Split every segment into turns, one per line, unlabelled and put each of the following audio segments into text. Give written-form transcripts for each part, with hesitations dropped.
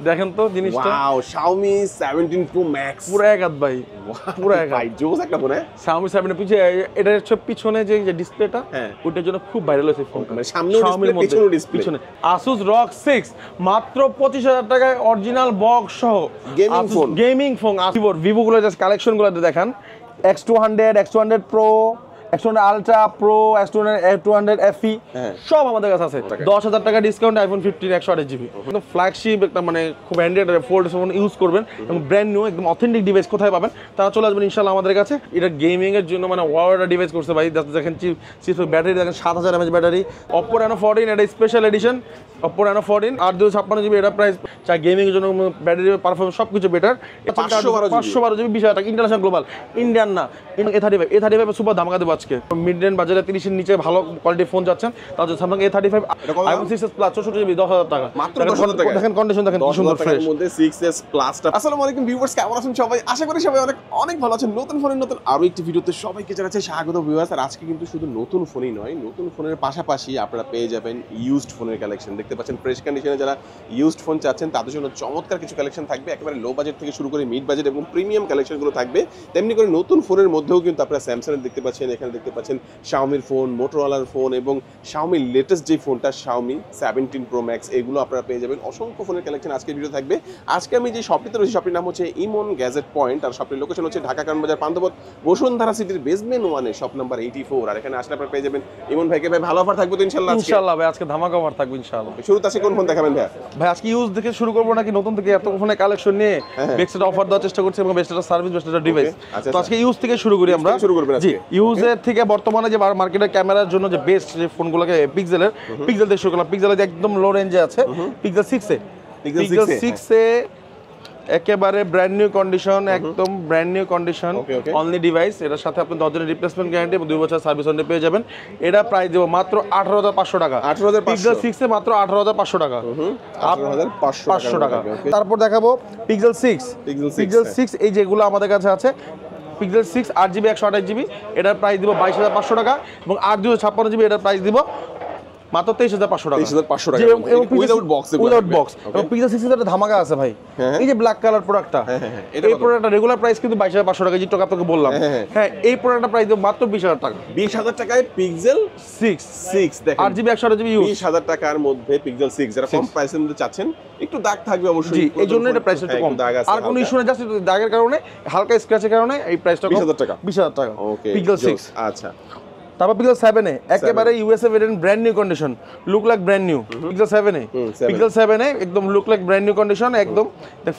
দেখেন তো জিনিসটা,
ওয়াও Xiaomi 17 Pro Max
পুরো এক হাত ভাই, পুরো এক
ভাই
হাত।
জোস একটা ফোন।
Xiaomi 7 এর পিছনে এটা হচ্ছে পিছনে যে ডিসপ্লেটা,
হ্যাঁ।
ওটার জন্য খুব ভাইরাল হয়েছে ফোনটা।
মানে সামনেও ডিসপ্লে পিছনেও ডিসপ্লে।
পিছনে Asus ROG 6 মাত্র 25,000 টাকায় অরিজিনাল বক্স সহ
gaming phone.
Gaming phone. Vivo গুলো জাস্ট কালেকশন গুলো দেখান, X200, X200 Pro, X200 Ultra Pro, X200 FE সব আমাদের কাছে আছে। 10,000 টাকা ডিসকাউন্ট iPhone 15 128GB, একদম ফ্ল্যাগশিপ একটা মানে খুব হ্যান্ডি একটা ফোল্ড ফোন ইউজ করবেন এবং ব্র্যান্ড নিউ একদম অথেন্টিক ডিভাইস কোথায় পাবেন, তারা চলে আসবেন ইনশাআল্লাহ আমাদের কাছে। এটা গেমিং এর জন্য মানে ওয়াও একটা ডিভাইস করছে ভাই। দেখেন চিপ ব্যাটারি, দেখেন 7000 mAh ব্যাটারি। Oppo Reno 14 এটা special edition, Oppo Reno 14 856GB এটা প্রাইস। চাই গেমিং এর জন্য ব্যাটারি পারফরম্যান্স সবকিছু বেটার। 512GB 20,000 টাকা, ইন্টারন্যাশনাল গ্লোবাল, ইন্ডিয়ান না। A35 সুপার ধামাকা দেবো আজকে। মিড রেঞ্জ বাজারে 30 এর নিচে ভালো কোয়ালিটির ফোন যাচ্ছেন, তাহলে Samsung A35 iPhone 6s Plus 64GB 10,000 টাকা
মাত্র 10,000 টাকা।
দেখেন কন্ডিশন দেখেন কি সুন্দর ফ্রেশ।
এর মধ্যে 6s Plus টা। আসসালামু আলাইকুম ভিউয়ার্স, কেমন আছেন সবাই? আশা করি সবাই অনেক অনেক ভালো আছেন। নতুন ফোনের নতুন আরো একটি ভিডিওতে সবাইকে জানাচ্ছি স্বাগত ভিউয়ার্স। আর আজকে কিন্তু শুধু নতুন ফোনই নয়, নতুন ফোনের পাশাপাশি আপনারা পেয়ে যাবেন ইউজড ফোনের কালেকশন। দেখতে পাচ্ছেন ফ্রেশ কন্ডিশনে যারা ইউজড ফোন চাচ্ছেন তাদের জন্য চমৎকার কিছু কালেকশন থাকবে। একেবারে লো বাজেট থেকে শুরু করে মিড বাজেট এবং প্রিমিয়াম কালেকশনগুলো থাকবে। তেমনি করে নতুন ফোনের মধ্যেও কিন্তু আপনারা স্যামসাং এর দেখতে পাচ্ছেন, এখানে দেখতে পাচ্ছেন Xiaomi ফোন, মোটরোলার ফোন এবং Xiaomi লেটেস্ট যে ফোনটা Xiaomi 17 Pro Max, এগুলো আপনারা পেয়ে যাবেন। অসংখ্য ফোনের কালেকশন আজকের ভিডিও থাকবে। আজকে আমি যে শপটিতে রয়েছি, শপটির নাম হচ্ছে ইমন গ্যাজেট পয়েন্ট, আর শপটির লোকেশন হচ্ছে ঢাকা কারণ বাজার পান্থপথ বসুন্ধরা সিটির বেসমেন্ট 1-এ শপ নাম্বার 84। আর এখানে আসলে আপনারা পেয়ে যাবেন ইমন ভাইকে। ভাই ভালো অফার থাকবে তো ইনশাআল্লাহ?
ইনশাআল্লাহ ভাই আজকে ধামাকা অফার থাকবে ইনশাআল্লাহ।
শুরুতে আছে কোন ফোন দেখাবেন ভাই?
ভাই আজকে ইউজ থেকে শুরু করবো নাকি নতুন থেকে? এত ফোনের কালেকশন নিয়ে বেস্ট অফার দেওয়ার চেষ্টা করছি এবং বেস্ট সার্ভিস, বেস্ট ডিভাইস। তো আজকে ইউজ থেকে শুরু করি আমরা। জি, ইউজের থেকে বর্তমানে যে মার্কেটের ক্যামেরার জন্য যে বেস্ট যে ফোনগুলোকে পিক্সেল দিয়ে শুরু করলাম। পিক্সেল একদম লো রেঞ্জে আছে পিক্সেল 6 এ একেবারে ব্র্যান্ড নিউ কন্ডিশন, একদম brand new condition, only device. এটার সাথে আপনি 10 দিনের রিপ্লেসমেন্ট গ্যারান্টি এবং 2 বছর সার্ভিস ওয়ারেন্টি পেয়ে যাবেন। এটা প্রাইস দেবো মাত্র 18,500 টাকা। পিক্সেল 6 এ মাত্র 18,500 টাকা, 18,500 টাকা। তারপর দেখাবো পিক্সেল 6 এই যেগুলো আমাদের কাছে আছে। পিক্সেল 6 8GB 128GB, এটার প্রাইস দিব 22,500 টাকা এবং 8/256GB এটার প্রাইস দিব মাত্র 23,500 টাকা।
23,500 টাকা উইদাউট বক্স।
এবং পিক্সেল 6 এর একটা ধামাকা আছে ভাই, এই যে ব্ল্যাক কালার প্রোডাক্টটা, এই প্রোডাক্টটা রেগুলার প্রাইস কিন্তু 22,500 টাকা, যে টাকা আপনাকে বললাম। হ্যাঁ, এই প্রোডাক্টটা প্রাইস দেব মাত্র 20,000 টাকা।
20,000 টাকায় পিক্সেল 6 দেখেন
8GB 128GB ইউজ।
20,000 টাকার মধ্যে পিক্সেল 6 যারা কম প্রাইসের মধ্যে চাচ্ছেন, একটু দাগ থাকবে অবশ্যই।
জি, এই জন্য এটা প্রাইসটা একটু কম। আর কোনো ইস্যু না, জাস্ট দাগের কারণে, হালকা স্ক্র্যাচের কারণে এই প্রাইসটা
20,000 টাকা।
20,000 টাকা
ওকে,
পিক্সেল 6।
আচ্ছা।
তারপর পিক্সেল 7 এ একেবারে USA variant, brand new condition, look like brand new. Pixel 7 এ একদম look like brand new condition, একদম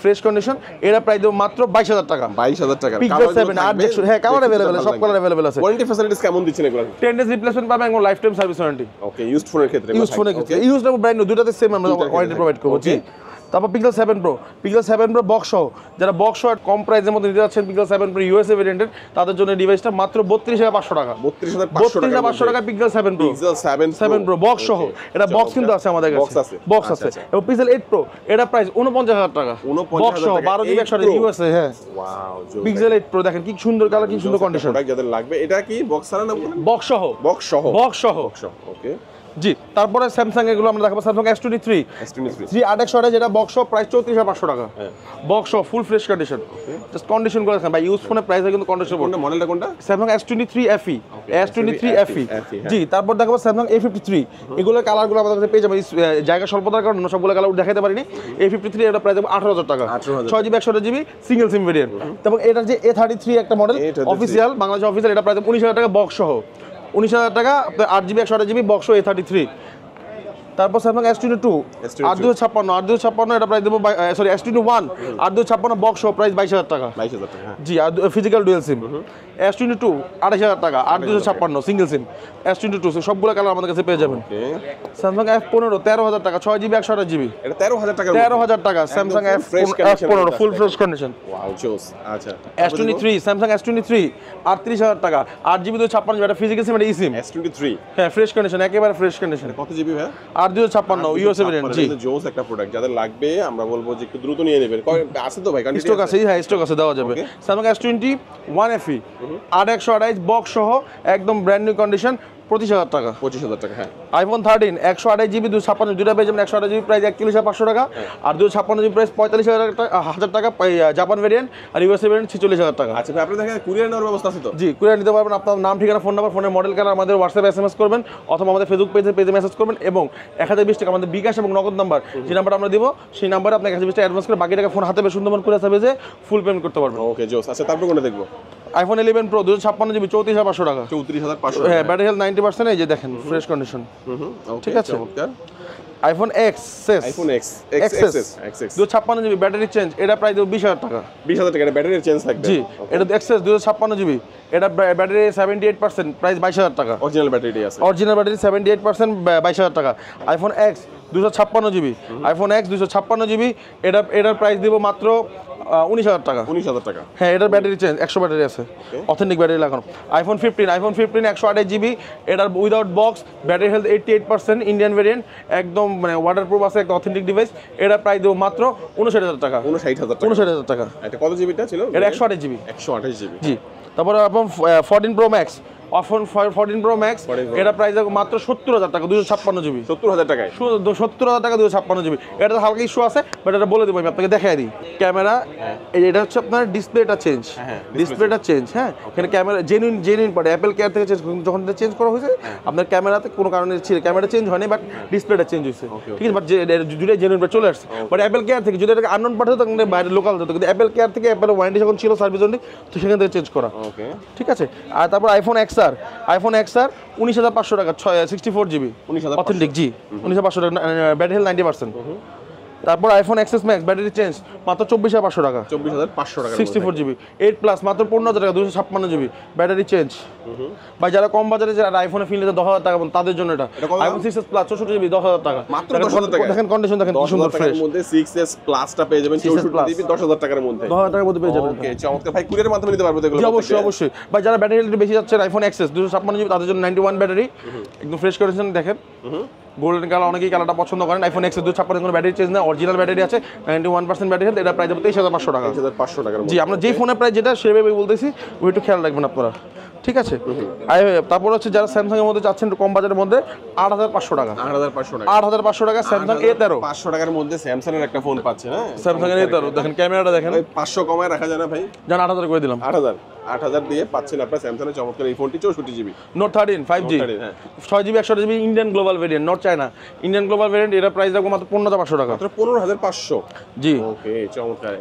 ফ্রেশ কন্ডিশন। এর প্রাইস দেব মাত্র 22,000 টাকা।
22,000 টাকা
পিক্সেল 7 8 হ্যাঁ, কালার अवेलेबल, সব কালার अवेलेबल আছে।
ওয়ারেন্টি ফ্যাসিলিটিস কেমন দিচ্ছেন এগুলো?
10 ডেজ রিপ্লেসমেন্ট পাবেন এবং লাইফ টাইম সার্ভিস ওয়ারেন্টি।
ওকে, ইউজড ফোনের ক্ষেত্রে,
ইউজড এবং ব্র্যান্ড নিউ দুটোতে সেম আমরা ওয়ারেন্টি প্রোভাইড করব। জি, তারপর পিক্সেল 7 Pro বক্স সহ, যারা বক্স সহ কম প্রাইসের মধ্যে নিতে যাচ্ছেন পিক্সেল 7 Pro ইউএসএ ভেরিয়েন্টের, তাদের জন্য ডিভাইসটা মাত্র 32,500 টাকা। 32,500 টাকা পিক্সেল 7 Pro বক্স সহ। এটা বক্স কিন্তু আছে আমাদের কাছে, বক্স আছে। এবং পিক্সেল 8 Pro এটা প্রাইস 49,000 টাকা, বক্স সহ 12GB 128GB ইউএসএ। হ্যাঁ, ওয়াও, পিক্সেল 8 Pro দেখেন কি সুন্দর কালার, কি সুন্দর কন্ডিশন।
যাদের লাগবে, এটা কি বক্স ছাড়া না
বক্স সহ? ওকে জি। তারপরে স্যামসাং এগুলো আমরা দেখাবো। স্যামসাং S23 8/128 যেটা বক্স সহ প্রাইস 34,500 টাকা, বক্স সহ full fresh condition. Just condition করে দেখেন ভাই, ইউজ ফোনের প্রাইস কিন্তু কন্ডিশন।
মডেলটা কোনটা?
Samsung S23 FE। জি, তারপর দেখাবো স্যামসাং A53। এগুলোর কালারগুলো আমাদের কাছে পেয়ে যাবেন। জায়গা স্বল্পতার কারণে সবগুলো কালার দেখাতে পারিনি। A53 এটা প্রাইস 18,000 টাকা, 6GB 128GB সিঙ্গেল সিম ভেরিয়েন্ট। এবং এটা যে A33 একটা মডেল অফিসিয়াল, বাংলাদেশ অফিসিয়াল, এটা প্রাইস 19,000 টাকা বক্স সহ। 19,000 টাকা 8GB 128GB বক্স A33। তারপর স্যামসাং S22 8/256 এটা প্রাইস দেবো, সরি S21 8/256 বক্স সহ প্রাইস 22,000 টাকা। জি, ফিজিক্যাল ডুয়াল সিম। S22 28,000 টাকা 8/256 সিঙ্গেল সিম। S22 সবগুলো কালার আমাদের কাছে পেয়ে যাবেন। স্যামসাং F15 13,000 টাকা, 6GB 128GB,
এটা 13,000 টাকা।
13,000 টাকা Samsung F15 full fresh condition.
Wow, জোস। আচ্ছা,
S23 স্যামসাং S23 38,000 টাকা, 8GB 256, এটা ফিজিক্যাল সিম, এটা ই-সিম।
S23
হ্যাঁ, ফ্রেশ কন্ডিশন, একেবারে ফ্রেশ কন্ডিশন।
কত জিবি ভাই?
8/256 ইউএসএ ভেরিয়েন্ট। জি,
জোস একটা প্রোডাক্ট, যাদের লাগবে আমরা বলবো যে একটু দ্রুত নিয়ে নেবেন। আছে তো ভাই?
স্টক আছে, হ্যাঁ স্টক আছে, দেওয়া যাবে। স্যামসাং S21 FE 8/128 বক্স সহ একদম ব্র্যান্ড নিউ কন্ডিশন, 25,000 টাকা।
25,000 টাকা, হ্যাঁ।
আইফোন 13 128 জিবি 256 দুটা পেয়ে যাবেন। 128 জিবি প্রাইস 41,500 টাকা, আর 256 জিবি প্রাইস 45,000 টাকা জাপান ভেরিয়েন্ট, আর ইউএসএ ভেরিয়েন্ট 46,000 টাকা।
আচ্ছা ভাই, আপনাদের এখানে কুরিয়ার নেওয়ার ব্যবস্থা আছে তো?
জি, কুরিয়ার নিতে পারবেন। আপনার নাম, ঠিকানা, ফোন নাম্বার, ফোনের মডেল কালার আমাদের হোয়াটসঅ্যাপে এসএমএস করবেন, অথবা আমাদের ফেসবুক পেজে মেসেজ করবেন, এবং 1020 টাকা আমাদের বিকাশ এবং নগদ নাম্বার, যে নাম্বার আমরা দিব সেই নাম্বারে আপনাকে 1020 টাকা অ্যাডভান্স করে বাকি টাকা ফোন হাতে পেয়ে সুন্দরবন কুরিয়ার সার্ভিসে ফুল পেমেন্ট করতে পারবেন।
ওকে জোস। আচ্ছা তারপর কোনটা দেখবো?
আইফোন 11 প্রো 256 জিবি 34,500 টাকা।
34,500,
হ্যাঁ, ব্যাটারি হেলথ 90%, এই যে দেখেন ফ্রেশ কন্ডিশন। ঠিক আছে। IPhone XS,
iPhone XS
256 GB battery change, এটা প্রায় 20,000 টাকা।
20,000 টাকা ব্যাটারি চেঞ্জ থাকবে?
জি, এটা এক্সএস 256 জিবি, এটা ব্যাটারি 78%, প্রাইস 22,000 টাকা।
অরিজিনাল ব্যাটারি আছে?
অরিজিনাল ব্যাটারি 78%, 22,000 টাকা। IPhone x 256 GB, iPhone x 256 GB, এটার প্রাইস দিব মাত্র 19,000 টাকা।
19,000 টাকা,
হ্যাঁ। এটার ব্যাটারি চেঞ্জ 100 ব্যাটারি আছে, অথেন্টিক ব্যাটারি লাগানো। আইফোন 15 128 জিবি, এটার without box, battery health 88%, Indian variant, একদম মানে ওয়াটারপ্রুফ আছে, একটা অথেন্টিক ডিভাইস। এটার প্রাইস দেবো মাত্র 59,000 টাকা।
59,000
টাকা।
এটা কত জিবিটা ছিল?
এটা 128 জিবি।
128 জিবি,
জি। তারপরে iPhone 14 pro max, iPhone 14 pro max, এটা প্রাইস মাত্র 70,000 টাকা, 256 জিবি।
70,000 টাকায়?
70,000 টাকা, 256 জিবি। এটা হালকা ইস্যু আছে, বাট এটা বলে দেবো, আমি আপনাকে দেখাই দিই। ক্যামেরা, এটা হচ্ছে আপনার ডিসপ্লেটা চেঞ্জ, ডিসপ্লেটা চেঞ্জ। হ্যাঁ, এখানে ক্যামেরা জেনুইন পড়ে, অ্যাপেল কেয়ার থেকে যখন এটা চেঞ্জ করা হয়েছে, আপনার ক্যামেরাতে কোনো কারণে ছিল ক্যামেরা চেঞ্জ হয়নি, বাট ডিসপ্লেটা চেঞ্জ হয়েছে। ঠিক আছে, বাট দুটোই জেনুইন চলে আসছে। বাট অ্যাপেল কেয়ার থেকে যদি এটাকে আননোন পাঠাতো, তখন বাইরে লোকাল হতো, কিন্তু অ্যাপেল কেয়ার থেকে অ্যাপেল ওয়ারেন্টি যখন ছিল সার্ভিস ওয়ারেন্টি, তো সেখান থেকে চেঞ্জ করা। ঠিক আছে। আর তারপর আইফোন এক্সআর 19,500 টাকা, 64 জিবি, অথেন্টিক। জি, 19,500 টাকা, ব্যাটারি হেলথ 90%। তারপর iPhone XS max battery change মাত্র 24,500 টাকা।
24,500 টাকা,
64 জিবি। 8 প্লাস মাত্র 15,000 টাকা, 256 জিবি ব্যাটারি চেঞ্জ। বা যারা কম বাজারে যারা আইফোনে ফিল নিতে 10,000 টাকা, তাদের জন্য এটা আইফোন 6s প্লাস 64 জিবি 10,000 টাকা,
মাত্র 10,000 টাকা।
দেখেন কন্ডিশন, দেখেন কি সুন্দর ফ্রেশ।
এর মধ্যে 6s প্লাসটা পেয়ে যাবেন 64 জিবি 10,000 টাকার মধ্যে।
10,000 টাকার মধ্যে পেয়ে যাবেন।
ওকে, চমৎকার ভাই। কুরিয়ারের মাধ্যমে নিতে পারবো তো এগুলো?
জি, অবশ্যই অবশ্যই। বা যারা ব্যাটারি হেলথ বেশি যাচ্ছে, আইফোন এক্সএস 256 জিবি, তাদের জন্য 91 ব্যাটারি, একদম ফ্রেশ কন্ডিশন। দেখেন গোল্ডেন কালার, অনেকেই কালারটা পছন্দ করেন। আইফোন এক্সএস 256 কোনো ব্যাটারি চেঞ্জ না, অরিজিনাল ব্যাটারি আছে, 91% ব্যাটারি হেলথ। এটা প্রাইস হবে 23,500 টাকা।
23,500 টাকার মধ্যে।
জি, আমরা যেই ফোনের প্রাইস যেটা সেভাবে বলতেছি, ওই একটু খেয়াল রাখবেন আপনারা। ঠিক আছে। তারপর হচ্ছে যারা স্যামসাং এর মধ্যে চাচ্ছেন কম বাজারের মধ্যে, 8,500 টাকা।
8,500 টাকা।
8,500 টাকা স্যামসাং A13।
500 টাকার মধ্যে স্যামসাং এর একটা ফোন পাচ্ছেন। হ্যাঁ,
স্যামসাং এর A13 দেখেন, ক্যামেরাটা দেখেন।
500 কমায় রাখা যায় না ভাই?
জান 8,000 করে দিলাম।
8,000 দিয়ে পাচ্ছেন আপনার স্যামসাং এর চমৎকার এই ফোনটি 64 GB.
Note 13 5G, 6 GB 128 GB, Indian global variant, not China, Indian global variant. এটা প্রাইস রাখবো মাত্র 15,500 টাকা।
মাত্র 15,500।
জি।
ওকে, চমৎকার।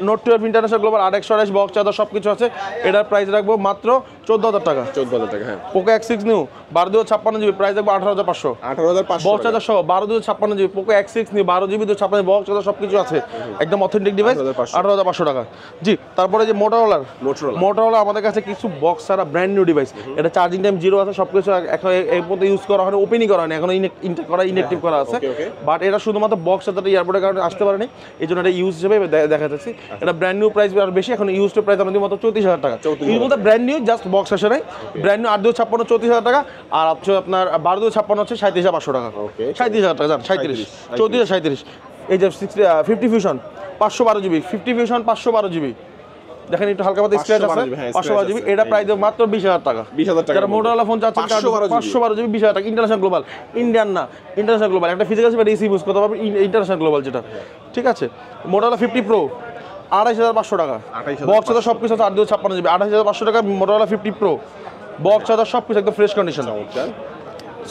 Note 12 international global 8/128 box charger সবকিছু আছে। এটার প্রাইস রাখবো মাত্র 14,000 টাকা।
14,000 টাকা, হ্যাঁ।
Poco X6 new 12/256 GB, price রাখবো 18,500।
18,500
বক্স চার্জার সহ 12/256 GB, Poco X6 new 12 GB 256 box charger সবকিছু আছে, একদম অথেন্টিক ডিভাইস, 18,500 টাকা। জি। তারপরে যে মোটরোলা আমাদের কাছে কিছু বক্স ছাড়া ব্র্যান্ড নিউ ডিভাইস, এটা চার্জিং টাইম 0 আছে, সবকিছু এখন এর মধ্যে ইউজ করা হয়, ওপেনই করা হয়নি, এখন ইনটেক করা, ইনঅ্যাক্টিভ করা আছে। বাট এটা শুধুমাত্র বক্স চার্জারটা এয়ারপোর্টের কারণে আসতে পারেনি, এই জন্য এটা ইউজ হিসেবে দেখা যাচ্ছে। এটা ব্র্যান্ড নিউ প্রাইস আর বেশি, এখন ইউজ টু প্রাইস আমাদের মতো 34,000 টাকা। এর মধ্যে ব্র্যান্ড নিউ জাস্ট বক্স আসে নাই, ব্র্যান্ড নিউ 8/256 34,000 টাকা, আর হচ্ছে আপনার 12/256 হচ্ছে 37,500 টাকা। 37,000 টাকা, জান 37 34,37। এই যে 50 ফিউশন 512 জিবি, 50 ফিউশন 512 জিবি, দেখেন একটু হালকা পাতলা স্ক্র্যাচ আছে, 512 জিবি। এটা প্রাইস মাত্র 20,000 টাকা।
20,000 টাকা।
যারা মোটরোলা ফোন চাচ্ছেন 512 জিবি 20,000 টাকা, ইন্টারন্যাশনাল গ্লোবাল, ইন্ডিয়ান না, ইন্টারন্যাশনাল গ্লোবাল, একটা ফিজিক্যাল সিম এসি ইউজ করতে পারবে, ইন্টারন্যাশনাল গ্লোবাল যেটা। ঠিক আছে। মোটরোলা 50 প্রো 28,500 টাকা, বক্স চার্জার সবকিছু আছে, 8/256 জিবি, 28,500 টাকা। মোটরোলা 50 প্রো বক্স চার্জার সবকিছু একদম fresh condition.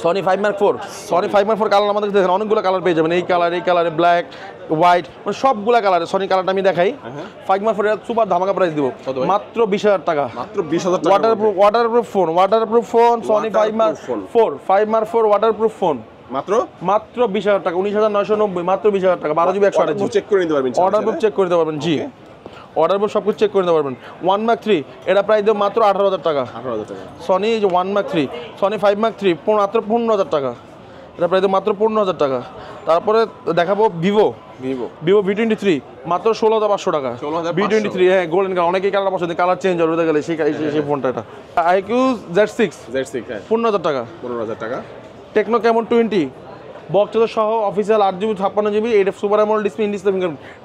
Sony 5 Mark 4, Sony 5 Mark 4 colour আমাদের কাছে দেখেন অনেকগুলো কালার পেয়ে যাবেন, এই কালারে ব্ল্যাক, হোয়াইট, মানে সবগুলো কালারে। সনি কালারটা আমি দেখাই, 5 Mark 4 এর সুপার ধামাকা প্রাইস দিব মাত্র 20,000 টাকা।
মাত্র 20,000 টাকা।
Waterproof phone Sony 5 Mark 4 waterproof phone মাত্র 20,000 টাকা। 19,990 মাত্র 20,000 টাকা। 12 জিবি 128
চেক করে নিতে পারবেন,
অর্ডার চেক করে নিতে পারবেন। জি, অর্ডার বুক সব কিছু চেক করে নিতে পারবেন। 1 Mark 3 এটা প্রাইস দেব মাত্র 18,000 টাকা। সনি যে 1 Mark 3, সনি 5 Mark 3 মাত্র 15,000 টাকা, এটা প্রাইস দেব মাত্র 15,000 টাকা। তারপরে দেখাবো ভিভো V23 মাত্র 16,500 টাকা। V23, হ্যাঁ, গোল্ডেন কালার, অনেকেই কালার পছন্দ, কালার চেঞ্জ হতে গেলে সেই ফোনটা। এটা IQ Z6
হ্যাঁ,
15,000 টাকা।
15,000 টাকা।
টেকনো ক্যামন 20 বক্স চার্জার সহ অফিসিয়াল 8GB 56GB এটা সুপার অ্যামোলেড ডিসপ্লে ইন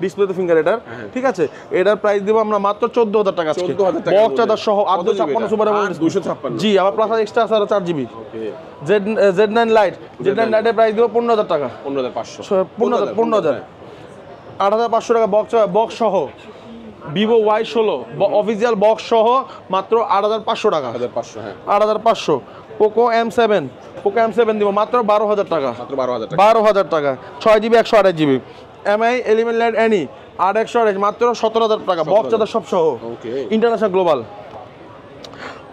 ডিসপ্লেতে ফিঙ্গার এটার, ঠিক আছে। এটার প্রাইস দেব আমরা মাত্র 14000 টাকা আজকে, বক্স চার্জার সহ 856 সুপার অ্যামোলেড
256।
জি, আবার প্লাস এক্সট্রা আছে 4GB।
ওকে,
Z9 লাইট, Z9 লাইটের প্রাইস দেব 15000 টাকা,
15500,
15000 8500 টাকা বক্স সহ। ভিভো Y16 অফিসিয়াল বক্স সহ মাত্র 8500 টাকা,
8500, হ্যাঁ
8500। পোকো M7 দিব মাত্র 12000 টাকা,
মাত্র 12000 টাকা,
12000 টাকা। 6GB 128GB। MI element light Annie 8 মাত্র 17000 টাকা, বক্স চার্জার সব সহ,
okay.
International global.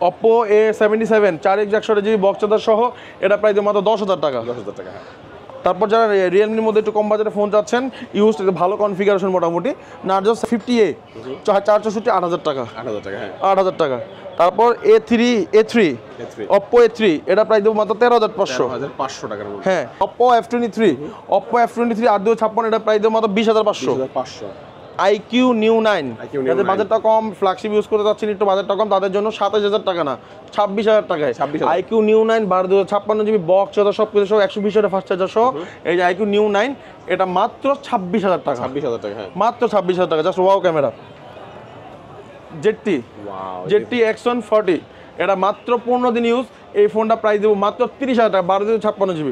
Oppo A77 4X 128GB box charger সহ, এটা প্রাইস মাত্র 10000 টাকা।
10000 টাকা, হ্যাঁ।
তারপর যারা রিয়েলমির মধ্যে একটু কম বাজেটে ফোন চাচ্ছেন, ইউজ ভালো কনফিগারেশন মোটামুটি, নার্জো 50A 464 8000 টাকা,
8000 টাকা, হ্যাঁ
8000 টাকা। তারপর A3 Oppo A3 এটা প্রাইস দেবো মাত্র 13500,
13500 টাকার মধ্যে,
হ্যাঁ। Oppo F23 8/256 এটা প্রাইস দেবো মাত্র 20500।
20500।
IQ New 9 যাদের বাজেটটা কম, ফ্ল্যাগশিপ ইউজ করতে চাচ্ছেন, একটু বাজেটটা কম, তাদের জন্য 27000 টাকা না 26000 টাকায়
26000
IQ New 9 256GB box charger সব কিছু সহ 120 ফাস্ট চার্জার সহ, এই যে IQ New 9 এটা মাত্র 26000 টাকা,
26000 টাকা, হ্যাঁ
মাত্র 26000 টাকা। Just wow camera.
Wow,
ZT X140 এটা মাত্র 15 দিন ইউজ, এই ফোনটা প্রাইস দেবো মাত্র 30000 টাকা, 1256GB।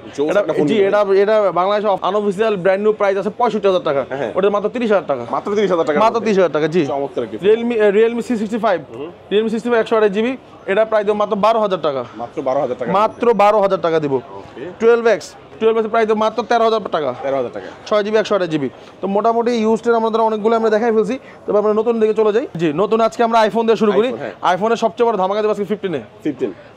এটা Bangladesh unofficial brand new price আছে 65000 টাকা, ওটা মাত্র 30000 টাকা,
মাত্র 30000 টাকা,
মাত্র 30000 টাকা। জি,
চমৎকার কি।
রিয়েলমি C65 128GB এটা প্রাইস দেবো মাত্র 12000 টাকা,
মাত্র 12000 টাকা,
মাত্র 12000 টাকা দিব।
ওকে।
12X প্রাইস দেবো মাত্র 13000 টাকা,
13000 টাকা,
6GB 128GB। তো মোটামুটি ইউজড আমাদের অনেকগুলো আমরা দেখাই ফেলছি, তবে আমরা নতুন দিকে চলে যাই। জি, নতুন আজকে আমরা আইফোন দিয়ে শুরু করি। আইফোনের সবচেয়ে বড় ধামাকা দেবো আজকে 15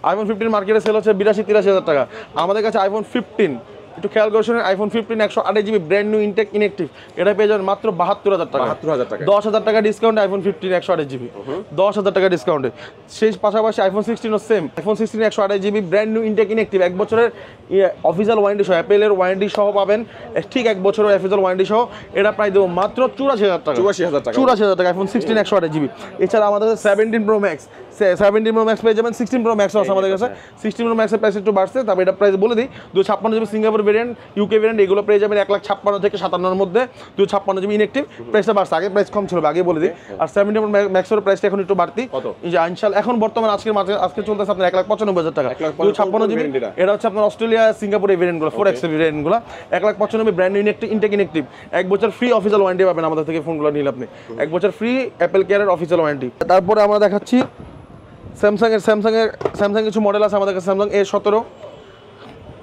আইফোন 15 মার্কেটে সেল হচ্ছে 82-83 টাকা। আমাদের কাছে আইফোন 15 একটু খেয়াল করে শুনুন, iPhone 15 128GB brand new intact inactive এটা পেয়ে যাবেন মাত্র 72000 টাকা,
72000 টাকা,
10000 টাকা ডিসকাউন্টে আইফোন 15 128GB 10000 টাকা ডিসকাউন্টে। সেই পাশাপাশি আইফোন 16 ও same, iPhone 16 128GB brand new intact inactive 1 বছরের অফিসিয়াল ওয়ারেন্টি সহ, অ্যাপেলের ওয়ারেন্টি সহ পাবেন, ঠিক 1 বছরের অফিসিয়াল ওয়ারেন্টি সহ। এটা প্রাইস দেবো মাত্র 84000 টাকা, 84000 টাকা আইফোন 16 128GB। এছাড়া আমাদের কাছে 17 Pro Max পেয়ে যাবেন, 16 Pro Max আছে আমাদের কাছে। 16 Pro Max এর প্রাইস একটু বাড়ছে, তবে এটা প্রাইস বলে দিই 256GB Singapore variant, UK variant, এগুলো পেয়ে যাবেন 1,56,000 থেকে 57,000 মধ্যে। 256GB ইনঅ্যাক্টিভ প্রাইসটা বাড়ছে, আগে প্রাইস কম ছিল, আগে বলে দিই। আর 17 Pro Max এর প্রাইসটা এখন একটু বাড়তি, যে ইনশাআল্লাহ এখন বর্তমানে আজকে চলতেছে আপনার 1,95,000 টাকা। 256GB এটা হচ্ছে আপনার অস্ট্রেলিয়া সিঙ্গাপুর এই ভেরিয়েন্টগুলো 4X ভেরিয়েন্টগুলো 1,95,000 ব্র্যান্ড নিউ ইনটেক ইনঅ্যাক্টিভ 1 বছর ফ্রি অফিসিয়াল ওয়ারেন্টি পাবেন আমাদের থেকে ফোনগুলো নিলে আপনি, 1 বছর ফ্রি অ্যাপল কেয়ারের অফিসিয়াল ওয়ারেন্টি। তারপরে আমরা দেখাচ্ছি স্যামসাং কিছু মডেল আছে আমাদের কাছে, স্যামসাং A17,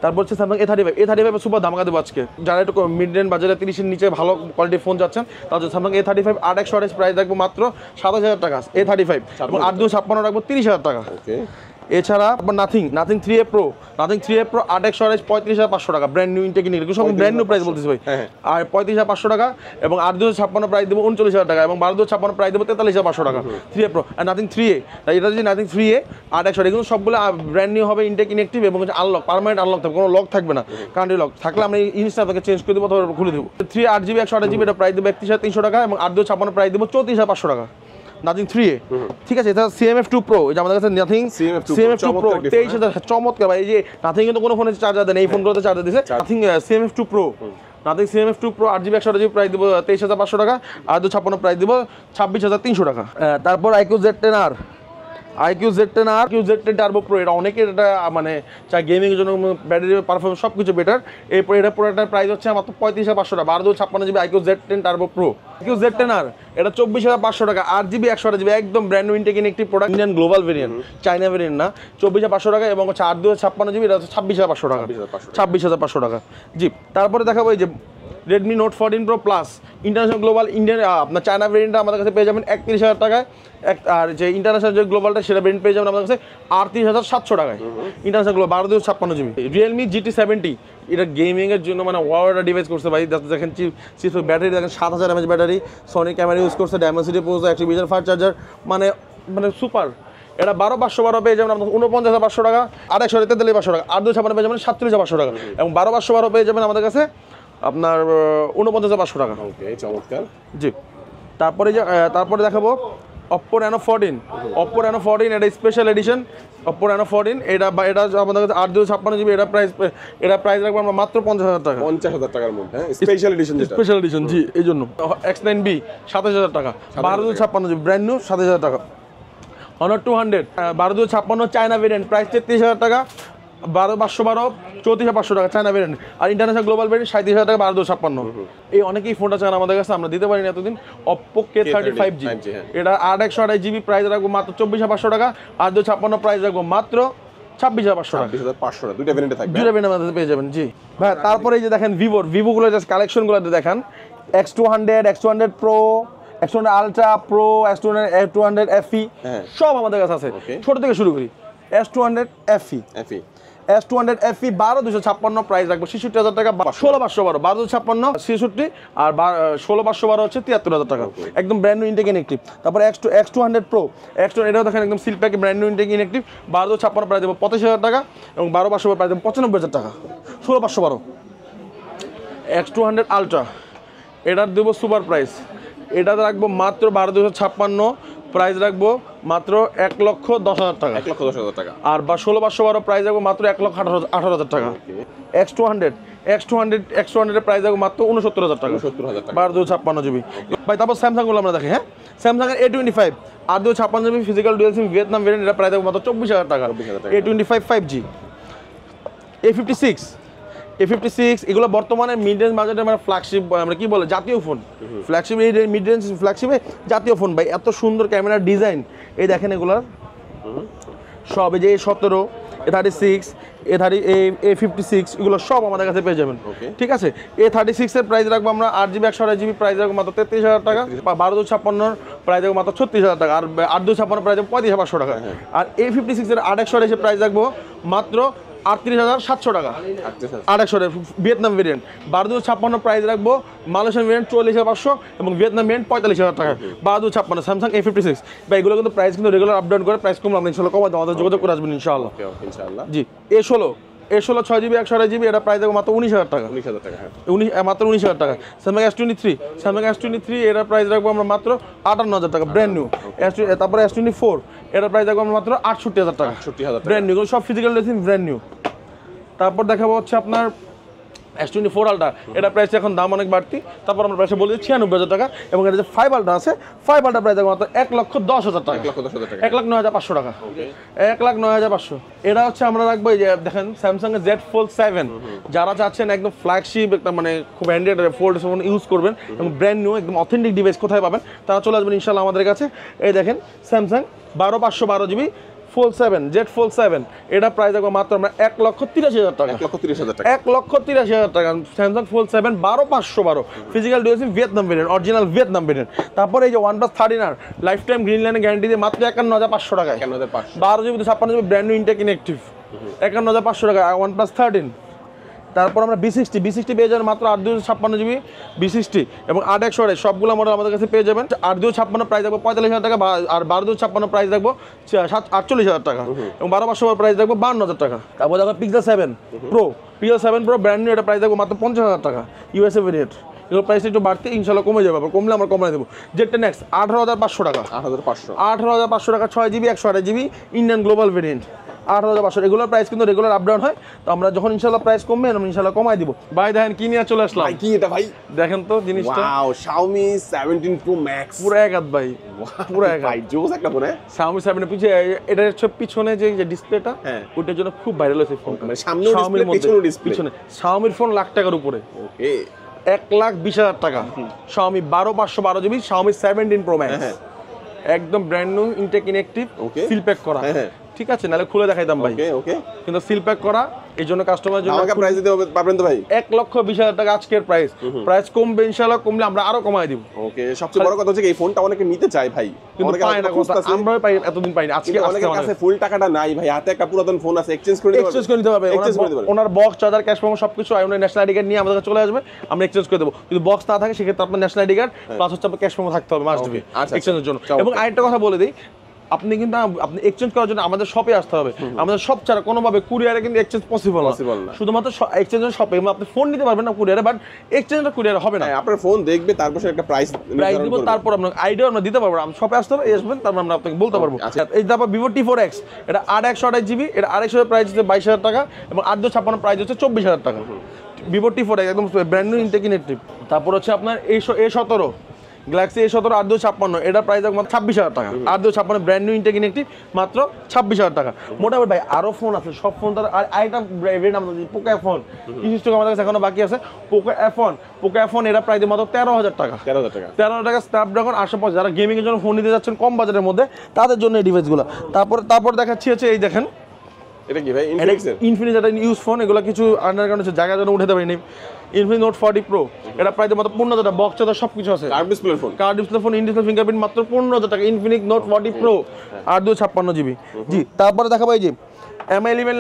তারপর হচ্ছে স্যামসাং A35 সুপার ধামাকা দেবো আজকে। যারা একটু মিড রেঞ্জ বাজারে 30-এর নিচে ভালো কোয়ালিটির ফোন যাচ্ছেন, তাহলে স্যামসাং A35 8/128 প্রাইস রাখবো মাত্র 7000 টাকা A35, এবং 8/256 রাখবো 30000 টাকা। এছাড়া নাথিং 3A Pro 8/128 35,500 টাকা ব্র্যান্ড নিউ ইনটেক ইনটেক, সব ব্র্যান্ড নিউ প্রাইস বলতেছি ভাই। আর 35,500 টাকা, এবং 8/256 প্রাইস দেবো 39,000 টাকা, এবং 12/256 প্রাইস দেবো 43,500 টাকা 3A Pro। আর নাথিং 3A, এটা যদি নাথিং 3A 8/128 এগুলো সবগুলো ব্র্যান্ড নিউ হবে, ইনটেক ইনঅ্যাক্টিভ, এবং হচ্ছে আনলক, পার্মানেন্ট আনলক থাকবে, কোনো লক থাকবে না, কান্ট্রি লক থাকলে আমরা এই জিনিসটা আপনাকে চেঞ্জ করে দেবো অথবা খুলে দেবো। 3 8GB 128GB এটা প্রাইস দেবো 31,300 টাকা, এবং 8/256 প্রাইস দেবো 34,500 টাকা নাথিং 3A, ঠিক আছে। এটা CMF2 Pro, এই যে আমাদের কাছে নাথিং CMF2 Pro 23,000, চমৎকার ভাই। এই যে নাথিং কিন্তু কোনো ফোনে চার্জার দেন, এই ফোনগুলোতে চার্জার দিছে nothing CMF2 Pro। Nothing CMF2 Pro 8GB 128GB price দেবো 23,500 টাকা, আর 256 প্রাইস দেবো 26,300 টাকা। তারপর IQ Z10 টার্বো প্রো, এটা অনেকের এটা মানে চাই গেমিং এর জন্য, ব্যাটারি পারফরমেন্স সব কিছু বেটার। এই এটা প্রোডাক্টের প্রাইস হচ্ছে মাত্র 35,500 টাকা, 12/256GB IQ Z10 turbo pro. IQ Z10R এটা 24,500 টাকা, 8GB 128GB একদম brand new intact inactive product, Indian global variant, China variant না। 24,500 টাকা, এবং হচ্ছে 8/256GB এটা হচ্ছে 26,500 টাকা, 26,500 টাকা। জি, তারপরে দেখাবো এই যে Redmi Note 14 Pro Plus international global Indian, আপনার চায়না ভেরিয়েন্টটা আমাদের কাছে পেয়ে যাবেন 31,000 টাকায়, আর যে ইন্টারন্যাশনাল যে গ্লোবালটা সেটা ভেরিয়েন্ট পেয়ে যাবেন আমাদের কাছে 38,700 টাকায় international global 12/256GB। Realme GT70 এটা গেমিং এর জন্য মানে ওয়াও ডিভাইস করছে ভাই, দেখেন চিপ ব্যাটারি দেখেন 7000 mAh battery, Sony camera use করছে, Dimensity Pro 120 ফাস্ট চার্জার, মানে সুপার। এটা 12/512 পেয়ে যাবেন আপনার 49,500 টাকা, 8/143,500 টাকা, 8/256 পেয়ে যাবেন 37,500 টাকা, এবং 12/512 পেয়ে যাবেন আমাদের কাছে আপনার 49,500 টাকা।
ওকে, চমৎকার।
জি, তারপরে দেখাবো Oppo Reno 14, Oppo Reno 14 এটা স্পেশাল এডিশন Oppo Reno 14 এটা আমাদের কাছে 8 GB এটা প্রাইস রাখবো আমরা মাত্র 50,000 টাকা
50,000 টাকার মধ্যে স্পেশাল এডিশন যেটা
স্পেশাল এডিশন জি এই জন্য X9B 27,000 টাকা 12 GB ব্র্যান্ড নিউ 27,000 টাকা Honor 200 12 চায়না ভেরিয়েন্ট প্রাইস 33,000 টাকা 12 34,500 টাকা চায়না ভেরিয়েন্ট আর ইন্টারন্যাশনাল গ্লোবাল ভেরিয়েন্ট 37,000 টাকা 12 এই অনেকেই ফোনটা চান আমাদের কাছে আমরা দিতে পারি না এতদিন Oppo K35G এটা 8/128 GB প্রাইস রাখবো মাত্র 24,500 টাকা আর 256 প্রাইস রাখবো মাত্র 26,500 টাকা
26,500 দুইটা ভেরিয়েন্টে থাকবে
দুইটা ভেরিয়েন্টের মধ্যে পেয়ে যাবেন জি ভাই তারপরে এই যে দেখেন ভিভো গুলো জাস্ট কালেকশনগুলো দেখেন X200 Pro X200 Ultra Pro S200 FE সব আমাদের কাছে আছে ছোট থেকে শুরু করি S200 FE S200 FE 12,256 price রাখবো 66,000 টাকা 16,512 12,256 66 আর 16,512 হচ্ছে 73,000 টাকা একদম ব্র্যান্ড নিউ ইনটেক ইনেকটিভ তারপর X200 Pro X200 এটাও দেখেন একদম সিল প্যাকে brand new intact inactive 12,256 price দেবো 85,000 টাকা এবং 12,512 প্রাইস দেবো 95,000 টাকা 16,512 X200 Ultra এটার দেবো সুপার প্রাইস এটাতে রাখবো মাত্র 12,256 প্রাইস রাখবো মাত্র 1,10,000 টাকা
1,10,000 টাকা
আর 16,512 প্রাইস রাখবো মাত্র 1,18,000 টাকা X200 এর প্রাইস রাখবো মাত্র 69,000 টাকা 12,256 GB ভাই তারপর স্যামসাং গুলো আমরা দেখি হ্যাঁ স্যামসাং এর A25 আর 256 GB physical dual SIM Vietnam variant এটা প্রাইস রাখবো মাত্র 24,000 টাকা A25 5G A56 এগুলো বর্তমানে মিড রেঞ্জ বাজেটের মানে ফ্ল্যাগশিপ আমরা কি বলে জাতীয় ফোন ফ্ল্যাগশিপ এই মিড রেঞ্জ ফ্ল্যাগশিপে জাতীয় ফোন ভাই এত সুন্দর ক্যামেরার ডিজাইন এই দেখেন এগুলোর সব এই যে A17 A36 A56 এগুলো সব আমাদের কাছে পেয়ে যাবেন ঠিক আছে A36 এর প্রাইস রাখবো আমরা 8GB 128GB প্রাইস রাখবো মাত্র 33,000 টাকা 12,256 প্রাইস রাখবো মাত্র 36,000 টাকা আর 8,256 প্রাইস রাখবো 35,500 টাকা আর A56 এর 8/128 এর প্রাইস রাখবো মাত্র 38,700 টাকা 8/128 ভিয়েতনাম ভেরিয়েন্ট 12,256 প্রাইস রাখবো মালয়েশিয়ান ভেরিয়েন্ট 44,500 এবং ভিয়েতনাম ভেরিয়েন্ট 45,000 টাকা 12,256 স্যামসাং A56 ভাই এগুলো কিন্তু প্রাইস কিন্তু রেগুলার আপ ডাউন করে প্রাইস কম আমরা ইনশাআল্লাহ কমাই আমাদের যোগাযোগ করে আসবেন ইনশাআল্লাহ জি A16 6GB 128GB এটা প্রাইস রাখবো মাত্র 19,000 টাকা
19,000 টাকা হ্যাঁ
মাত্র 19,000 টাকা স্যামসাং S23 এটার প্রাইস রাখবো আমরা মাত্র 58,000 টাকা ব্র্যান্ড নিউ তারপরে S24 এটার প্রাইস রাখবো আমরা মাত্র 68,000 টাকা
68,000
ব্র্যান্ড নিউ সব ফিজিক্যাল ডিজাইন ব্র্যান্ড নিউ তারপর দেখাবো হচ্ছে আপনার S24 Ultra এটা প্রাইস এখন দাম অনেক বাড়তি তারপর আমরা প্রাইসে বলে দিচ্ছি 96,000 টাকা এবং এটা যে 5 Ultra আছে 5 Ultra প্রাইস মাত্র 1,10,000 টাকা
1,10,000 টাকা
1,09,500 টাকা 1,09,500 এটা হচ্ছে আমরা রাখবো এই যে দেখেন স্যামসাং এর Z Fold 7 যারা চাচ্ছেন একদম ফ্ল্যাগশিপ একটা মানে খুব হ্যান্ডেড ফোল্ড ফোন ইউজ করবেন এবং ব্র্যান্ড নিউ একদম অথেন্টিক ডিভাইস কোথায় পাবেন তারা চলে আসবেন ইনশাআল্লাহ আমাদের কাছে এই দেখেন Samsung 12,512GB Fold 7 Z Fold 7 এটা প্রাইস রাখবো মাত্র আমরা 1,83,000 টাকা
1,83,000 টাকা
1,83,000 টাকা Samsung Fold 7 12,512 physical dual SIM Vietnam variant original Vietnam variant তারপরে এই যে OnePlus 13R life time green লাইনের গ্যারান্টি দিয়ে মাত্র 51,500 টাকায় 12GB 56GB brand new intact inactive 51,500 টাকা OnePlus 13 তারপর আমরা B60 পেয়ে যাবেন মাত্র 8,256GB B60 এবং 8/128 সবগুলো মডেল আমাদের কাছে পেয়ে যাবেন 8,256 প্রাইস রাখবো 45,000 টাকা আর 12,256 প্রাইস রাখবো 48,000 টাকা এবং 12,500 প্রাইস রাখবো 52,000 টাকা তারপর দেখো Pixel 7 Pro ব্র্যান্ড নিউ এটা প্রাইস রাখবো মাত্র 50,000 টাকা USA ভেরিয়েন্ট এগুলো প্রাইস একটু বাড়তে ইনশাআল্লাহ কমে যাবে আবার কমলে আমরা কমাই দেবো Z10 X 18,500 টাকা 18,500 টাকা 6GB 128GB Indian global variant 8,500 এগুলোর প্রাইস কিন্তু রেগুলার আপ ডাউন হয় তো আমরা যখন ইনশাআল্লাহ প্রাইস কমবে আমরা ইনশাআল্লাহ কমাই দিব ভাই দেখেন কি নিয়ে চলে আসলাম
ভাই কি এটা ভাই
দেখেন তো জিনিসটা
ওয়াও Xiaomi 17 Pro Max
পুরো এক হাত ভাই পুরো এক
ভাই জোস একটা ফোন
Xiaomi 7 এর পিছনে এটা হচ্ছে পিছনে যে ডিসপ্লেটা ওটার জন্য খুব ভাইরাল হয়েছে ফোনটা
মানে সামনের ডিসপ্লে পিছনের ডিসপ্লে
পিছনে Xiaomi ফোন লাখ টাকার উপরে
ওকে
1,20,000 টাকা Xiaomi 12,512GB Xiaomi 17 Pro Max একদম brand new intact inactive seal pack করা ঠিক আছে নালে খুলে দেখাইতাম ভাই
ওকে
কিন্তু সিল প্যাক করা এই জন্য কাস্টমারের জন্য
আমাকে প্রাইস দিতে পারবেন তো ভাই
1,20,000 টাকা আজকের প্রাইস কমবে ইনশাআল্লাহ কমলে আমরা আরো কমাই দিব
ওকে সবচেয়ে বড় কথা হচ্ছে এই ফোনটা অনেকে নিতে চায় ভাই
কিন্তু পায় না আমরাও পাই এতদিন পাইনি আজকে
অনেকের কাছে ফুল টাকাটা নাই ভাই হাতে একটা পুরাতন ফোন আছে এক্সচেঞ্জ করে
নিতে পারবে ওনার বক্স চার্জার ক্যাশ মেমো সবকিছু আর ওনার ন্যাশনাল আইডি কার্ড নিয়ে আমাদের কাছে চলে আসবে আমরা এক্সচেঞ্জ করে দেব যদি বক্স না থাকে সেক্ষেত্রে আপনার ন্যাশনাল আইডি কার্ড প্লাস হচ্ছে আপনার ক্যাশ মেমো থাকতে হবে মাস্ট বি এক্সচেঞ্জের জন্য এবং আরেকটা কথা বলে দিই আপনি কিন্তু আপনি এক্সচেঞ্জ করার জন্য আমাদের শপে আসতে হবে। আমাদের শপ ছাড়া কোনোভাবে কুরিয়ারে কিন্তু এক্সচেঞ্জ পসিবল না। শুধুমাত্র এক্সচেঞ্জের শপে আপনি ফোন নিতে পারবেন না কুরিয়ারে, বাট এক্সচেঞ্জটা কুরিয়ারে হবে না।
আপনার ফোন দেখবে, তারপর একটা প্রাইস
দিব, তারপর আপনাকে আইডিয়া আমরা দিতে পারবো। আমি শপে আসতে হবে, আসবেন, তারপর আমরা আপনাকে বলতে পারবো। এই তারপর ভিভো T4X, এটা 8/128GB, এটা 2/2 প্রাইস হচ্ছে 22,000 টাকা এবং 8/256 প্রাইস হচ্ছে 24,000 টাকা। ভিভো T4X একদম ব্র্যান্ড নিউ ইনটেকিনেটিভ। তারপর হচ্ছে আপনার A17 গ্যালাক্সি A17 8/256, এটা প্রাইস মাত্র 26,000 টাকা। 8/256 ব্র্যান্ড নিউ ইনটেকিনেটিভ, মাত্র 26,000 টাকা। মোটামুটি ভাই আরো ফোন আছে, সব ফোন তার আরেকটা ব্র্যান্ড আমাদের পোকো F1 কিছু স্টক আমাদের কাছে এখনো বাকি আছে। পোকো F1 এটা প্রাইস মাত্র 13,000 টাকা। 13,000 টাকা স্ন্যাপড্রাগন 850। যারা গেমিং এর জন্য ফোন নিতে যাচ্ছেন কম বাজেটের মধ্যে, তাদের জন্য এই ডিভাইসগুলো। তারপর দেখাচ্ছি হচ্ছে এই দেখেন,
এটা কি ভাই?
ইনফিনিক্স এটা ইউজ ফোন, এগুলো কিছু আন্ডারগ্রাউন্ড হচ্ছে, জায়গার জন্য উঠাতে পারিনি। ইনফিনিক্স নোট 40 প্রো, এটা প্রায় মাত্র 15,000 টাকা, বক্স চার্জার সব কিছু আছে।
Card display phone,
in display fingerprint, মাত্র 15,000 টাকা। Infinix note 40 pro 8/256GB। জি, তারপরে দেখাবো এই যে MI11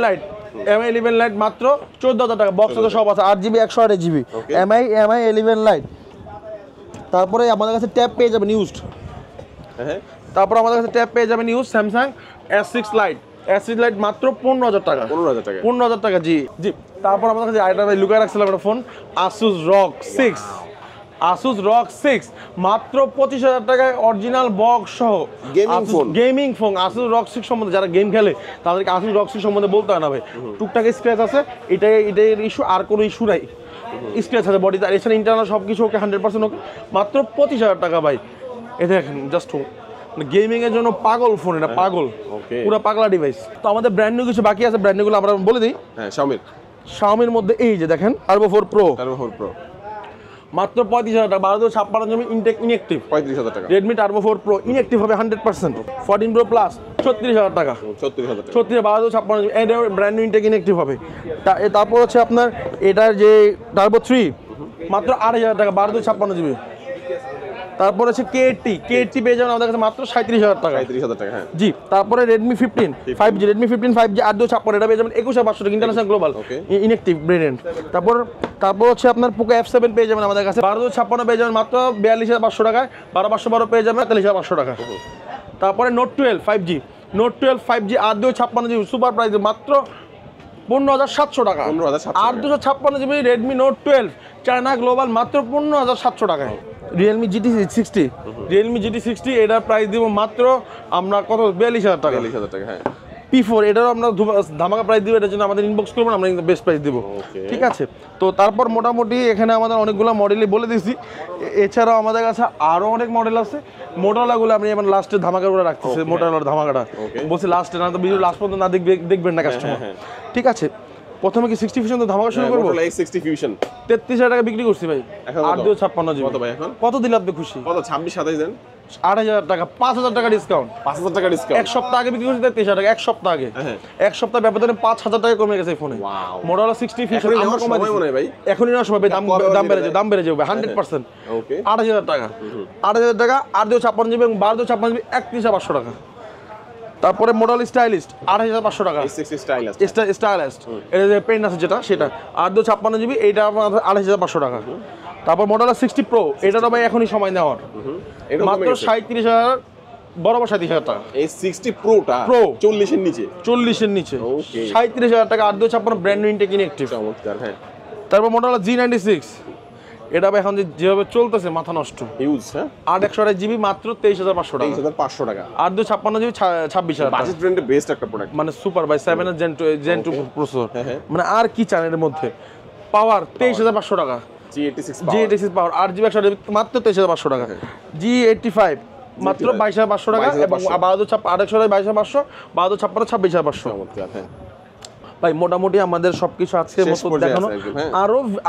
লাইট মাত্র 14,000 টাকা, বক্স চার্জার সব আছে, 8GB 128GB। MI11 light. তারপরে আমাদের কাছে ট্যাব পেয়ে যাবেন ইউজড। তারপর আমাদের কাছে ট্যাব পেয়ে যাবেন ইউজ স্যামসাং S6 লাইট মাত্র 15,000 টাকা। 15,000 টাকা। জি। তারপর আমাদের কাছে আইটা লুকায় রাখছিলাম একটা ফোন, Asus ROG 6 মাত্র 25,000 টাকায়, অরিজিনাল বক্স সহ গেমিং ফোন। Asus ROG 6 সম্বন্ধে যারা গেম খেলে তাদেরকে Asus ROG 6 সম্বন্ধে বলতে হয় না ভাই। টুকটাক স্ক্র্যাচ আছে, এটাই ইস্যু, আর কোনো ইস্যু নাই। স্ক্র্যাচ আছে বডিতে, আর এছাড়া ইন্টারনাল সব কিছু ওকে, 100% ওকে, মাত্র 25,000 টাকা ভাই। এটা দেখেন জাস্ট গেমিং এর জন্য পাগল ফোন, এটা পাগল, পুরো পাগলা ডিভাইস। তো আমাদের ব্র্যান্ড নিউ কিছু বাকি আছে, ব্র্যান্ড নিউগুলো আমরা বলে দিই। Xiaomiর মধ্যে এই যে দেখেন Turbo 4 Pro মাত্র 35,000 টাকা। 12/56GB ইনএক্টিভ 35,000 টাকা। Redmi Turbo 4 Pro ইনএক্টিভ হবে 100%। 14 Pro Plus 36,000 টাকা। 36 12/56GB, এটা ব্র্যান্ড নিউ ইনএক্টিভ হবে। তারপর হচ্ছে আপনার এটার যে Turbo 3 মাত্র 8,000 টাকা, 12/56GB। তারপর হচ্ছে K80 পেয়ে যাবেন আমাদের কাছে মাত্র 37,000 টাকা। হ্যাঁ জি। তারপরে Redmi 15 5G 8/256, এটা পেয়ে যাবেন 21,500 টাকা, ইন্টারন্যাশনাল গ্লোবাল ইনএক্টিভ ব্র্যান্ড। তারপর হচ্ছে আপনার Poco F7 পেয়ে যাবেন আমাদের কাছে 12/56 পেয়ে যাবেন মাত্র 42,500 টাকায়। 12/512 পেয়ে যাবেন 43,500 টাকা। তারপরে Note 12 5G 8/256GB super price মাত্র 15,700 টাকা। 8/256GB Redmi Note 12 China global মাত্র 15,700 টাকায়। Realme GT60 এটার প্রাইস দিব মাত্র আমরা কত 42,000 টাকা। হ্যাঁ। P4 এটারও আমরা ধামাকা প্রাইস দিব, এটার জন্য আমাদের ইনবক্স করবেন, আমরা কিন্তু বেস্ট প্রাইস দিব। ঠিক আছে। তো তারপর মোটামুটি এখানে আমাদের অনেকগুলো মডেলই বলে দিয়েছি, এছাড়াও আমাদের কাছে আরও অনেক মডেল আছে। মোটরোলাগুলো আপনি এবার লাস্টে ধামাকাগুলো রাখতেছে, মোটরোলার ধামাকাটা বলছি লাস্টে, না তো ভিডিও লাস্ট পর্যন্ত না দেখবেন না কাস্টমার। ঠিক আছে। প্রথমে কি 60 ফিউশন তো ধামাকা শুরু করব? 60 ফিউশন 33,000 টাকা বিক্রি করছি ভাই। 8/256GB কত ভাই এখন? কত দিলে আপনি খুশি? কত 26 27 দেন? 8,000 টাকা, 5,000 টাকা ডিসকাউন্ট। 5,000 টাকা ডিসকাউন্ট। এক সপ্তাহ আগে বিক্রি করছি 33,000 টাকা, এক সপ্তাহ আগে। এক সপ্তাহ ব্যবধানে 5,000 টাকা কমে গেছে ফোনে। মোটরোলা 60 ফিউশন আমরা কমাই দিই ভাই। এখনই না সময় দাম বেড়ে যাবে 100%। ওকে 8,000 টাকা। 8,000 টাকা 8/256GB এবং 12/56GB 31,500 টাকা। তারপরে মডেল স্টাইলিস্ট 8,500 টাকা। স্টাইলিস্ট এটা যে পেন আছে যেটা, সেটা 8/256GB, এইটা 8,500 টাকা। তারপর মডেল 60 প্রো, এটারও ভাই এখনই সময় নেওয়ার, মাত্র 37,000, বরাবর 37,000 টাকা। এই 60 প্রোটা 40 এর নিচে 37,000 টাকা। 8/256 ব্র্যান্ড নিউ ইনটেকিনেটিভ, চমৎকার। হ্যাঁ। তারপর মডেল G96, এটা এখন যেভাবে চলতেছে মাথা নষ্ট, ইউজ। হ্যাঁ। 8/128GB মাত্র 23,500 টাকা। 23,500 টাকা। 8/256GB 26,000 টাকা। বাজেট ব্র্যান্ডের বেস্ট একটা প্রোডাক্ট, মানে সুপার বাই 7 এর Gen 2 প্রসেসর। মানে আর কি চান এর মধ্যে? পাওয়ার 23,500 টাকা। G86 পাওয়ার 8GB 128GB মাত্র 23,500 টাকা। G85 মাত্র 22,500 টাকা এবং 8/256 22,500, 12/56 26,500। হ্যাঁ ভাই, মোটামুটি আমাদের সবকিছু আজকে মতো দেখানো।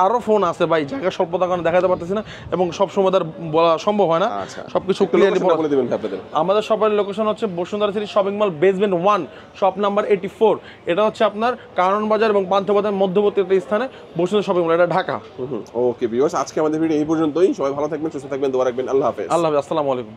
আরো ফোন আছে ভাই, জায়গা স্বল্পতার কারণে দেখাতে পারতেছি না এবং সব সময় তার বলা সম্ভব হয় না। সবকিছু ক্লিয়ারলি বলে দিবেন আপনাদের। আমাদের শপের লোকেশন হচ্ছে Bashundhara city shopping mall basement 1 shop number 84। এটা হচ্ছে আপনার কারণ বাজার এবং পান্থপথের মধ্যবর্তী একটা স্থানে বসুন্ধরা শপিং মল, এটা ঢাকা। ওকে ভিউয়ার্স, আজকে আমাদের ভিডিও এই পর্যন্তই। সবাই ভালো থাকবেন, সুস্থ থাকবেন, দোয়া রাখবেন। আল্লাহ হাফেজ। আসসালামু আলাইকুম।